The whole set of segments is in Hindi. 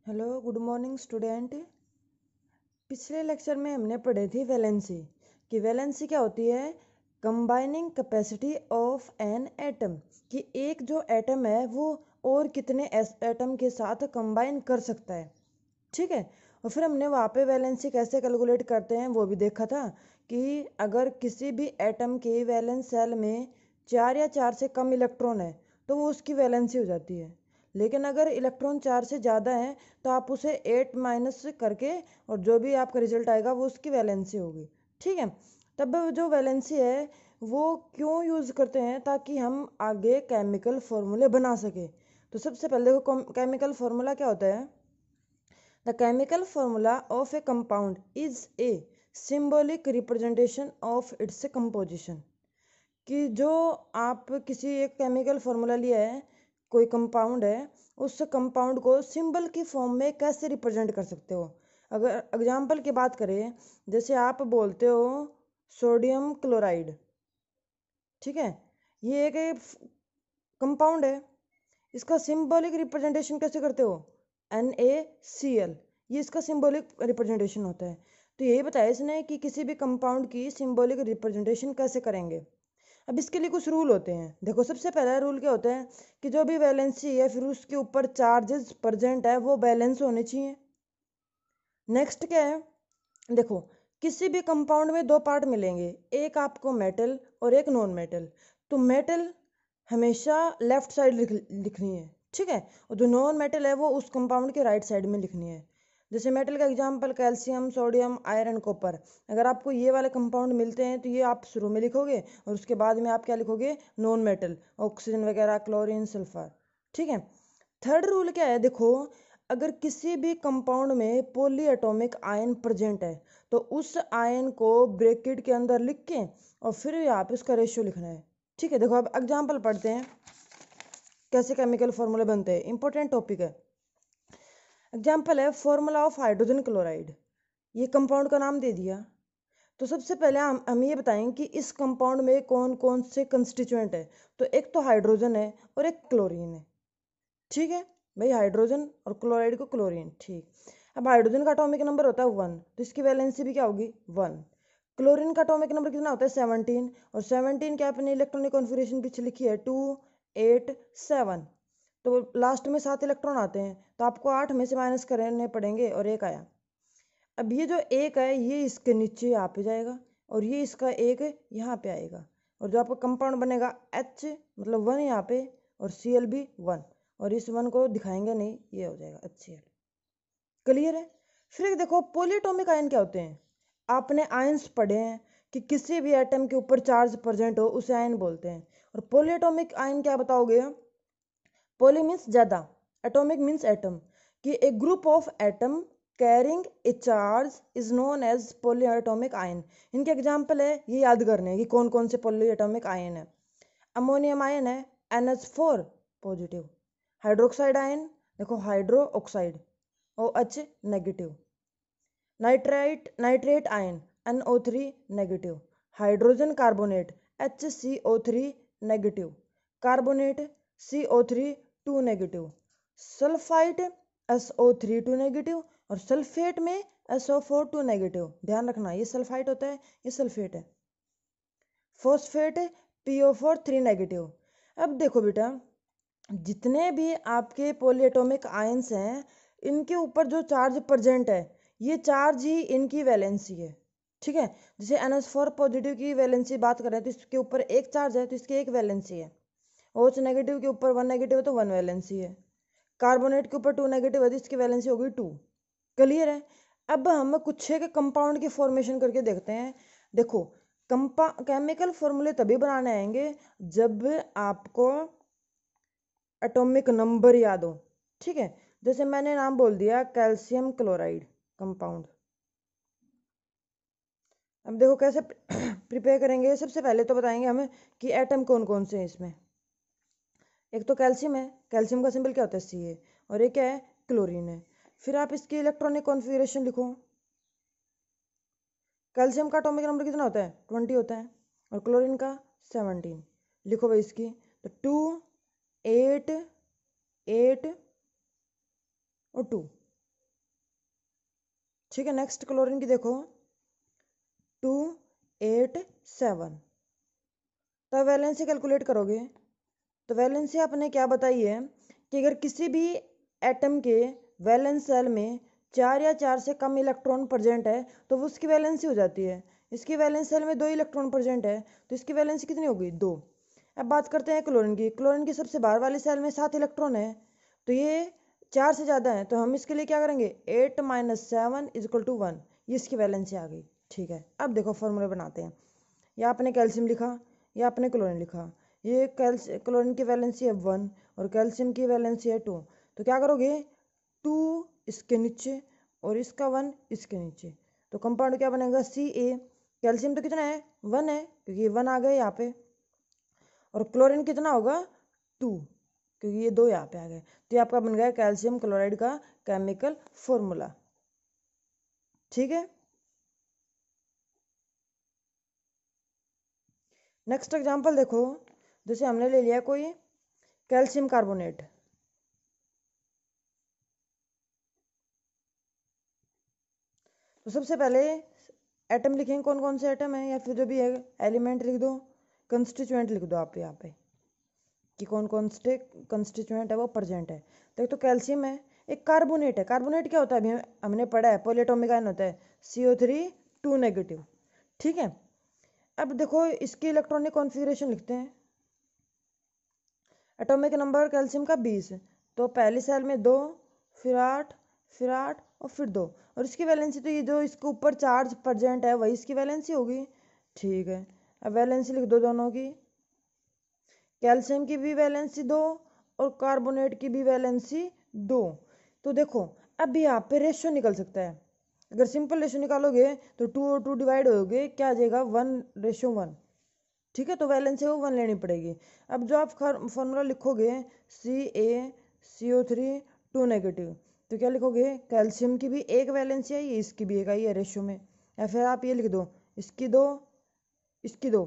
Hello good morning student. पिछले लेक्चर में हमने पढ़ी थी वैलेंसी कि वैलेंसी क्या होती है। Combining capacity of an atom कि एक जो एटम है वो और कितने एटम के साथ कंबाइन कर सकता है। ठीक है। और फिर हमने वहाँ पे वैलेंसी कैसे कैलकुलेट करते हैं वो भी देखा था कि अगर किसी भी एटम के वैलेंस सेल में 4 या 4 से कम इलेक्ट्रॉन है तो वो उसकी वैलेंसी हो जाती है। लेकिन अगर इलेक्ट्रॉन 4 से ज़्यादा है तो आप उसे 8 माइनस करके और जो भी आपका रिजल्ट आएगा वो उसकी वैलेंसी होगी। ठीक है। तब जो वैलेंसी है वो क्यों यूज़ करते हैं, ताकि हम आगे केमिकल फॉर्मूले बना सके। तो सबसे पहले देखो केमिकल फॉर्मूला क्या होता है। The chemical formula of A compound is a symbolic representation of its composition कि जो आप किसी एक केमिकल फॉर्मूला लिया है, कोई कंपाउंड है, उस कंपाउंड को सिंबल की फॉर्म में कैसे रिप्रेजेंट कर सकते हो। अगर एग्जांपल की बात करें, जैसे आप बोलते हो सोडियम क्लोराइड। ठीक है। ये एक कंपाउंड है, इसका सिंबॉलिक रिप्रेजेंटेशन कैसे करते हो, NaCl। ये इसका सिंबॉलिक रिप्रेजेंटेशन होता है। तो यही बताया इसने कि किसी भी कंपाउंड की सिंबॉलिक रिप्रेजेंटेशन कैसे करेंगे। अब इसके लिए कुछ रूल होते हैं। देखो सबसे पहला रूल क्या होता है कि जो भी वैलेंसी है फिर उसके ऊपर चार्जेस प्रेजेंट है वो बैलेंस होने चाहिए। नेक्स्ट क्या है, देखो किसी भी कंपाउंड में दो पार्ट मिलेंगे, एक आपको मेटल और एक नॉन मेटल। तो मेटल हमेशा लेफ्ट साइड लिखनी है। ठीक है। और जो नॉन मेटल है वो उस कंपाउंड के राइट साइड में लिखनी है। जैसे मेटल का example calcium, sodium, iron, copper. अगर आपको ये वाले कंपाउंड मिलते हैं तो ये आप शुरू में लिखोगे और उसके बाद में आप क्या लिखोगे, नॉन मेटल, ऑक्सीजन वगैरह, क्लोरीन, सल्फर। ठीक है। थर्ड रूल क्या है, देखो अगर किसी भी कंपाउंड में पॉली एटॉमिक आयन प्रेजेंट है तो उस आयन को ब्रैकेट के अंदर लिख के और फिर यहाँ पे उसका रेशियो लिखना है। ठीक है। देखो अब एग्जांपल पढ़ते हैं कैसे केमिकल फॉर्मूले बनते हैं, इंपॉर्टेंट टॉपिक है। एग्जांपल है फॉर्मूला ऑफ हाइड्रोजन क्लोराइड। ये कंपाउंड का नाम दे दिया। तो सबसे पहले हम ये बताएं कि इस कंपाउंड में कौन कौन से कंस्टिट्यूएंट है। तो एक तो हाइड्रोजन है और एक क्लोरीन है। ठीक है भाई, हाइड्रोजन और क्लोराइड को क्लोरीन। ठीक। अब हाइड्रोजन का एटॉमिक नंबर होता है 1, तो इसकी वैलेंसी भी क्या होगी 1। क्लोरीन का एटॉमिक नंबर कितना होता है 17, और 17 क्या अपने इलेक्ट्रॉनिक कॉन्फ़िगरेशन पीछे लिखी है 2 8 7। तो लास्ट में 7 इलेक्ट्रॉन आते हैं तो आपको 8 में से माइनस करने पड़ेंगे और एक आया। अब ये जो एक है ये इसके नीचे यहाँ पे जाएगा और ये इसका एक यहाँ पे आएगा, और जो आपका कंपाउंड बनेगा H मतलब 1 यहाँ पे और Cl भी 1, और इस 1 को दिखाएंगे नहीं, ये हो जाएगा HCl। क्लियर है। फिर देखो पॉलीएटॉमिक आयन क्या होते हैं। आपने आयन्स पढ़े हैं कि किसी भी एटम के ऊपर चार्ज प्रेजेंट हो उसे आयन बोलते हैं। और पॉलीएटॉमिक आयन क्या बताओगे, पॉली मीन्स ज़्यादा, एटॉमिक मीन्स एटम, कि a group of atom carrying a charge is known as polyatomic ion. इनके एग्जाम्पल है, ये याद करने हैं कि कौन कौन से पॉलीएटॉमिक आयन है। अमोनियम आयन है NH4 पॉजिटिव। हाइड्रोक्साइड आयन देखो hydro oxide OH negative. Nitrate ion NO3 negative. Hydrogen carbonate HCO3 negative. Carbonate CO3 2 negative. Sulphide SO3 2 negative, और सल्फेट में SO4 2 नेगेटिव। ध्यान रखना ये सल्फाइड होता है, ये सल्फेट है। Phosphate PO4 3 negative. अब देखो बेटा, जितने भी आपके पॉलीएटॉमिक आयंस हैं इनके ऊपर जो चार्ज प्रेजेंट है ये चार्ज ही इनकी वैलेंसी है। ठीक है। जैसे NH4 पॉजिटिव की वैलेंसी बात करें तो इसके ऊपर एक चार्ज है तो इसकी एक वैलेंसी है। OH नेगेटिव के ऊपर 1 नेगेटिव है तो 1 वैलेंसी है। कार्बोनेट के ऊपर 2 नेगेटिव है तो इसकी वैलेंसी होगी 2। क्लियर है। अब हम कुछ एक कंपाउंड की फॉर्मेशन करके देखते हैं। देखो केमिकल फॉर्मूले तभी बनाने आएंगे जब आपको एटॉमिक नंबर याद हो। ठीक है। जैसे मैंने नाम बोल दिया कैल्शियम क्लोराइड कंपाउंड। अब देखो कैसे प्रिपेयर करेंगे। सबसे पहले तो बताएंगे हमें कि एटम कौन कौन से हैं इसमें। एक तो कैल्शियम है, कैल्शियम का सिंबल क्या होता है Ca, और एक क्या है क्लोरीन है। फिर आप इसकी इलेक्ट्रॉनिक कॉन्फ़िगरेशन लिखो। कैल्शियम का एटॉमिक नंबर कितना होता है 20 होता है, और क्लोरीन का 17। लिखो भाई इसकी, तो 2 8 8 और 2। ठीक है, नेक्स्ट क्लोरीन की देखो 287। तो वैलेंसी कैलकुलेट करोगे तो वैलेंसी आपने क्या बताई है कि अगर किसी भी एटम के वैलेंस सेल में 4 या 4 से कम इलेक्ट्रॉन प्रेजेंट है तो वो उसकी वैलेंसी हो जाती है। इसकी वैलेंस सेल में 2 इलेक्ट्रॉन प्रेजेंट है तो इसकी वैलेंसी कितनी होगी 2। अब बात करते हैं क्लोरीन की। क्लोरीन की सबसे बाहर वाली सेल में 7 इलेक्ट्रॉन है तो ये 4 से ज़्यादा है तो हम इसके लिए क्या करेंगे 8 - 7 = 1। ये इसकी वैलेंसी आ गई। ठीक है, अब देखो फॉर्मूले बनाते हैं। या आपने कैल्शियम लिखा या आपने क्लोरीन लिखा। ये क्लोरीन की वैलेंसी है 1 और कैल्शियम की वैलेंसी है 2। तो क्या करोगे 2 इसके नीचे और इसका 1 इसके नीचे। तो कंपाउंड क्या बनेगा Ca। कैल्शियम तो कितना है 1 है क्योंकि 1 आ गया यहाँ पे। और क्लोरीन कितना होगा 2 क्योंकि ये 2 यहाँ पे आ गए। तो ये आपका बन गया कैल्शियम क्लोराइड का केमिकल फॉर्मूला। ठीक है, नेक्स्ट एग्जांपल देखो। जैसे हमने ले लिया कोई कैल्शियम कार्बोनेट। तो सबसे पहले एटम लिखेंगे कौन कौन से एटम है या फिर जो भी है एलिमेंट लिख दो, कंस्टिट्यूएंट लिख दो आप यहाँ पे कि कौन कौन से कंस्टिट्यूएंट है वो प्रेजेंट है। तो एक तो कैल्शियम है, एक कार्बोनेट है। कार्बोनेट क्या होता है अभी हमने पढ़ा है पॉलीएटॉमिक आयन होता है CO3 2 -। ठीक है, अब देखो इसकी इलेक्ट्रॉनिक कॉन्फ़िगरेशन लिखते हैं। एटॉमिक नंबर कैल्शियम का 20। तो पहली सेल में 2 फिर 8 फिर 8 और फिर 2। और इसकी वैलेंसी तो ये जो इसके ऊपर चार्ज प्रेजेंट है वही इसकी वैलेंसी होगी। ठीक है, अब वैलेंसी लिख दो दोनों की। कैल्शियम की भी वैलेंसी 2 और कार्बोनेट की भी वैलेंसी 2। तो देखो अब यहाँ पे रेशियो निकल सकता है। अगर सिंपल रेशियो निकालोगे तो 2 और 2 डिवाइड हो गए, क्या आ जाएगा 1:1। ठीक है, तो वैलेंसी वो 1 लेनी पड़ेगी। अब जो आप फॉर्मूला लिखोगे CaCO3 2 तो क्या लिखोगे कैल्शियम की भी एक वैलेंसी आई है इसकी भी एक आई है रेशियो में। या फिर आप ये लिख दो इसकी 2 इसकी 2,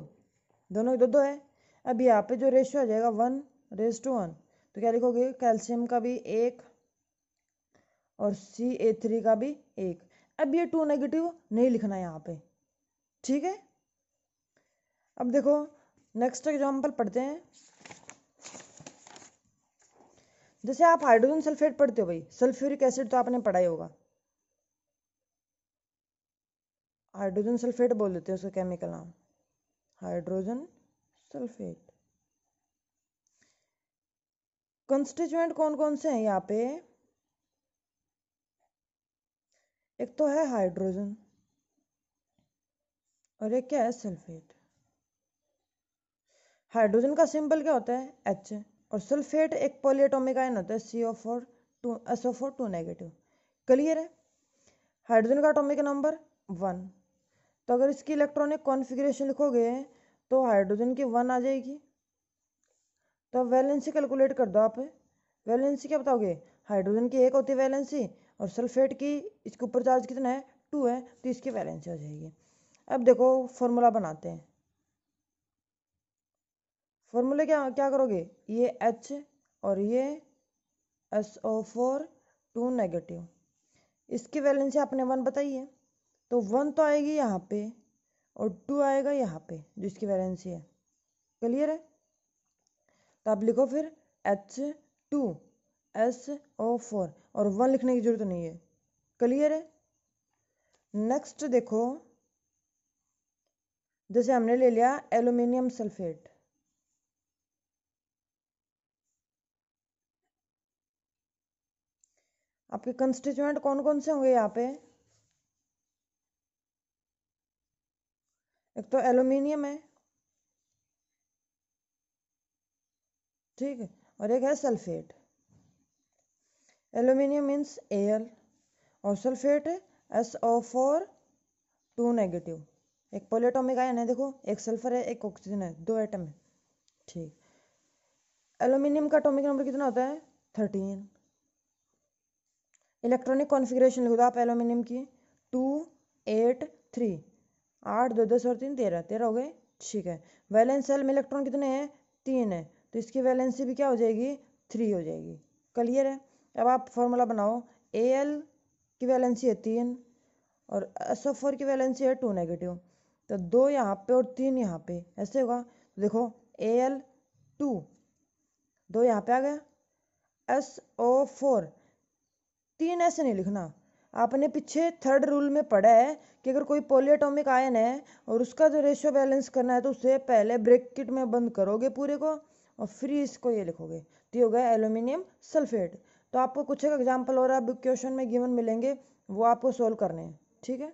दोनों की 2 है। अब यहाँ पे जो रेशियो आ जाएगा 1:1। तो क्या लिखोगे कैल्शियम का भी 1 और Ca3 का भी 1। अब ये 2 नहीं लिखना है यहाँ पे। ठीक है, अब देखो नेक्स्ट एग्जांपल पढ़ते हैं। जैसे आप हाइड्रोजन सल्फेट पढ़ते हो भाई, सल्फ्यूरिक एसिड तो आपने पढ़ा ही होगा। हाइड्रोजन सल्फेट बोल देते हैं उसका केमिकल नाम, हाइड्रोजन सल्फेट। कंस्टिट्यूएंट कौन कौन से हैं यहाँ पे, एक तो है हाइड्रोजन और एक क्या है सल्फेट। हाइड्रोजन का सिंबल क्या होता है H और सल्फेट एक पॉलीएटॉमिक आयन होता है SO4 2 क्लियर है। हाइड्रोजन का एटॉमिक नंबर 1। तो अगर इसकी इलेक्ट्रॉनिक कॉन्फ़िगरेशन लिखोगे तो हाइड्रोजन की 1 आ जाएगी। तो अब वैलेंसी कैलकुलेट कर दो आप। वैलेंसी क्या बताओगे हाइड्रोजन की 1 होती है वैलेंसी और सल्फेट की इसके ऊपर चार्ज कितना है 2 है तो इसकी वैलेंसी हो जाएगी। अब देखो फॉर्मूला बनाते हैं। फॉर्मूले क्या क्या करोगे ये H और ये SO4 2 इसकी वैलेंसी आपने 1 बताई है तो 1 तो आएगी यहाँ पे और 2 आएगा यहाँ पे जो इसकी वैलेंसी है। क्लियर है, तो आप लिखो फिर H2SO4 और 1 लिखने की जरूरत नहीं है। क्लियर है, नेक्स्ट देखो जैसे हमने ले लिया एल्यूमिनियम सल्फेट। आपके कंस्टिट्यूएंट कौन कौन से होंगे यहाँ पे, एक तो एल्यूमिनियम है ठीक है और एक है सल्फेट। एल्यूमिनियम मीन्स Al और सल्फेट SO4 2 एक पॉलीएटॉमिक आयन है। देखो एक सल्फर है एक ऑक्सीजन है 2 एटम है। ठीक, एल्यूमिनियम का एटॉमिक नंबर कितना होता है 13। इलेक्ट्रॉनिक कॉन्फ़िगरेशन लिख दो आप एल्यूमिनियम की 2 8 3 8 2 10 और 3 13 13 हो गए। ठीक है, वैलेंस सेल में इलेक्ट्रॉन कितने हैं 3 है तो इसकी वैलेंसी भी क्या हो जाएगी 3 हो जाएगी। क्लियर है, अब आप फॉर्मूला बनाओ Al की वैलेंसी है 3 और SO4 की वैलेंसी है 2 नेगेटिव। तो 2 यहाँ पे और 3 यहाँ पे, ऐसे होगा। देखो Al2, 2 यहाँ पे आ गया, SO4, 3 ऐसे नहीं लिखना। आपने पीछे थर्ड रूल में पढ़ा है कि अगर कोई पॉलीएटॉमिक आयन है और उसका जो रेशियो बैलेंस करना है तो उससे पहले ब्रैकेट में बंद करोगे पूरे को और फिर इसको ये लिखोगे। तो ये हो गया एल्यूमिनियम सल्फेट। तो आपको कुछ एक एग्जाम्पल और अब क्वेश्चन में गिवन मिलेंगे, वो आपको सोल्व करने हैं, ठीक है।